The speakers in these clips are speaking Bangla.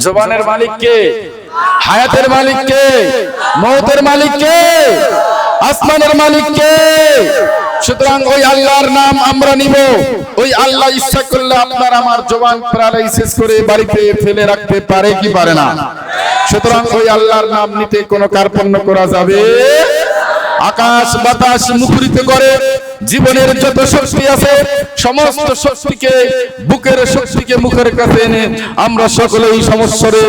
জবানের মালিক কে? হায়াতের মালিক কে? মওতের মালিক কে? আসমানের মালিক কে? সুতরাং ওই আল্লাহর নাম আমরা নিব। ওই আল্লাহ ইচ্ছা করলে আপনার আমার জবান প্যারালাইসিস করে বাড়িতে ফেলে রাখতে পারে কি পারে না? সুতরাং ওই আল্লাহর নাম নিতে কোনো কার্পণ্য করা যাবে। আকাশ বাতাস মুখরিত করে জীবনের যত শক্তি আছে সমস্ত শক্তিকে, বুকের শক্তিকে মুখের কাছে এনে আমরা সকলেই সমস্বরে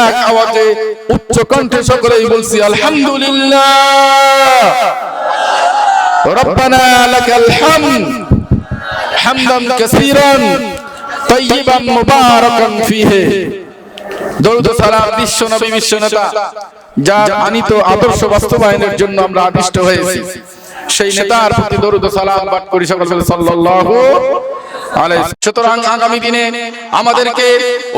এক আওয়াজে উচ্চ কণ্ঠে সকলেই বলছি আলহামদুলিল্লাহ রব্বানা লাকাল হামদ হামদান কাসীরান তাইয়িবান মুবারাকান ফীহি। দরুদ সালাম বিশ্ব নবী বিশ্ব নেতা যার আনিত আদর্শ বাস্তবায়নের জন্য আমরা আদিষ্ট হয়েছি, সেই নেতার প্রতি দরুদ সালাম পাঠ করি সকলে সাল্লাল্লাহু আলাইহি। সুতরাং আগামী দিনে আমাদেরকে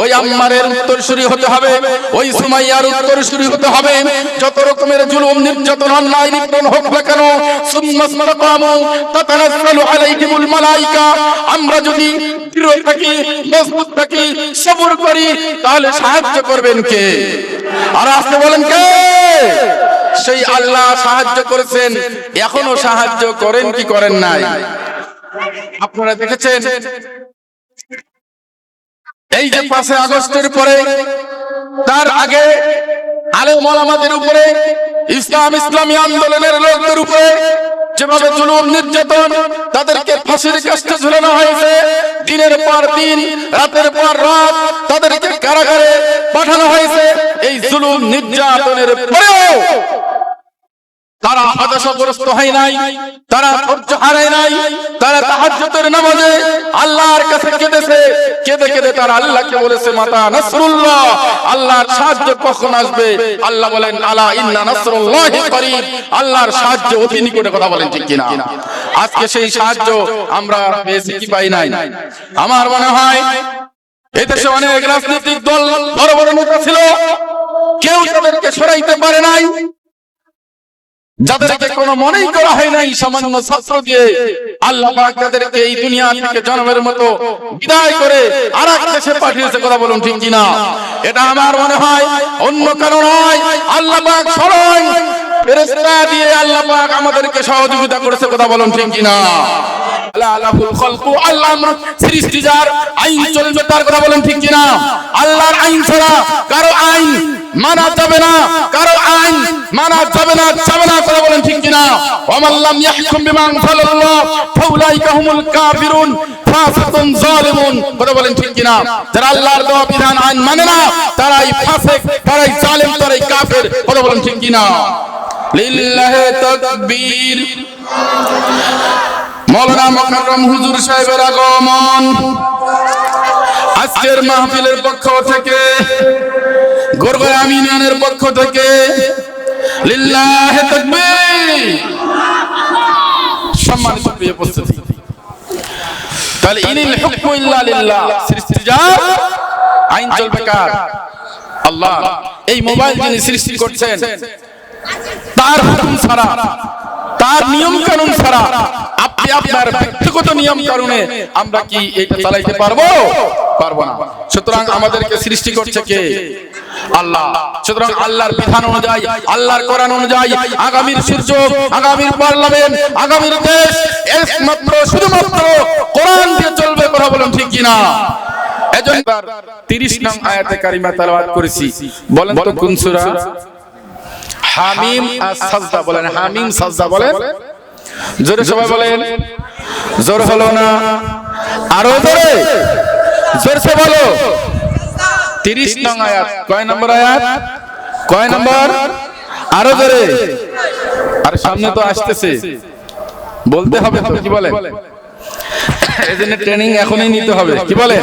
ওই আম্মারের উত্তরসূরি হতে হবে, ওই সুমাইয়ার উত্তরসূরি হতে হবে। যত রকমের জুলুম নির্যাতন অন্যায় নিপীড়ন হোক না কেন, সুম্মাসমাকামু তাতানাজ্জালু আলাইহিমুল মালায়েকা, আমরা যদি দৃঢ় থাকি, মজবুত থাকি, সবর করি, তাহলে সাহায্য করবেন কে? আর আসতে বলেন কে? সেই আল্লাহ সাহায্য করেছেন, এখনো সাহায্য করেন কি করেন নাই? আপনারা দেখেছেন এই যে 5 আগস্টের পরে, তার আগে আলেম ওলামাদের উপরে, ইসলামী আন্দোলনের লোকদের উপরে যেভাবে জুলুম নির্যাতন, তাদেরকে ফাঁসির কাস্টে ঝুলানো হয়েছে, দিনের পর দিন রাতের পর রাত তাদেরকে কারাগারে পাঠানো হয়েছে। এই জুলুম নির্যাতনের পরেও তারা হতাশাগ্রস্ত হয় নাই, তারা ধৈর্য হারায় নাই, তারা তাহাজ্জুদের নামাজে আল্লাহর কাছে কেঁদেছে। কেঁদে কেঁদে তারা আল্লাহকে বলেছে মাতা নাসরুল্লাহ, আল্লাহর সাহায্য কখন আসবে? আল্লাহ বলেন আলা ইন্না নাসরুল্লাহি করিব, আল্লাহর সাহায্য অতি নিকটে। কথা বলেন ঠিক কিনা? আজকে সেই সাহায্য আমরা পেয়েছি কি পাই নাই? আমার মনে হয় এদেশে অনেক রাজনৈতিক দল, বড় বড় নেতা ছিল, কেউ তাদেরকে সরাইতে পারে নাই। যাদেরকে কোনো মনেই করা হয় নাই, সামান্য ছাত্র দিয়ে আল্লাহ পাক তাদেরকে এই দুনিয়া থেকে জন্মের মতো বিদায় করে আরেক দেশে পাঠিয়েছে। কথা বলুন ঠিক কিনা? এটা আমার মনে হয় অন্য কারণ নয়, আল্লাহ পাক স্বয়ং ফেরেশতা দিয়ে আল্লাহ পাক আমাদেরকে সহযোগিতা করেছে। কথা বলুন ঠিক কিনা? আল্লাহ সৃষ্টি যার, আইন চলবে তার। কথা বলেন ঠিক কিনা? আল্লাহর আইন ছাড়া কারো আইন মানা যাবে না, কারো আইন মানা যাবে না, যাবে না। কথা বলেন ঠিক কিনা? ওয়ামাল্লাম ইয়াহকুম বিমা আনজালাল্লাহ ফাউলাইকা হুমুল কাফিরুন ফাসিকুন জালিমুন। কথা বলেন ঠিক কিনা? যারা আল্লাহর দেওয়া বিধান আইন মানে না, তারাই ফাসিক, তারাই জালিম, তারাই কাফের। কথা বলেন ঠিক কিনা? লিল্লাহি তাকবীর। মওলানা মুকাররম হুজুর সাহেবের আগমন। আজকের মাহফিলের পক্ষ থেকে, গোরগা আমিনের পক্ষ থেকে লিল্লাহি তাকবীর। সম্মানিত প্রিয় উপস্থিতি, তাহলে ইনিল হুকমু ইল্লা লিল্লাহ, সৃষ্টি যার, আইন চলবে কার? আল্লাহ। এই মোবাইল যিনি সৃষ্টি করছেন, তার হুকুম ছাড়া, তার নিয়ম কানুন ছাড়া আপনি আপনার ব্যক্তিগত নিয়ম কানুনে আমরা কি এটা চালাইতে পারবো? পারবো না। সুতরাং আমাদেরকে সৃষ্টি করছে কে? আল্লাহ। সুতরাং আল্লাহর বিধান অনুযায়ী, আল্লাহর কোরআন অনুযায়ী আগামীর সূর্য, আগামীর পার্লামেন্ট, আগামীর দেশ একমাত্র শুধুমাত্র কোরআন দিয়ে চলবে। কথা বলুন ঠিক কিনা? এজন্য 30 নং আয়াতে কারিমা তেলাওয়াত করেছি। বলেন তো কোন সূরা? হামিম আস-সাজদা। বলেন হামিম সাজদা। বলেন জোরে, সবাই বলেন। জোর হলো না, আরো জোরে, জোরসে বলো। 30 নং আয়াত। কয় নম্বর আয়াত? কয় নম্বর? আরো জোরে। আর সামনে তো আসতেছে, বলতে হবে তো, কি বলে? এজন্য ট্রেনিং এখনই নিতে হবে, কি বলে?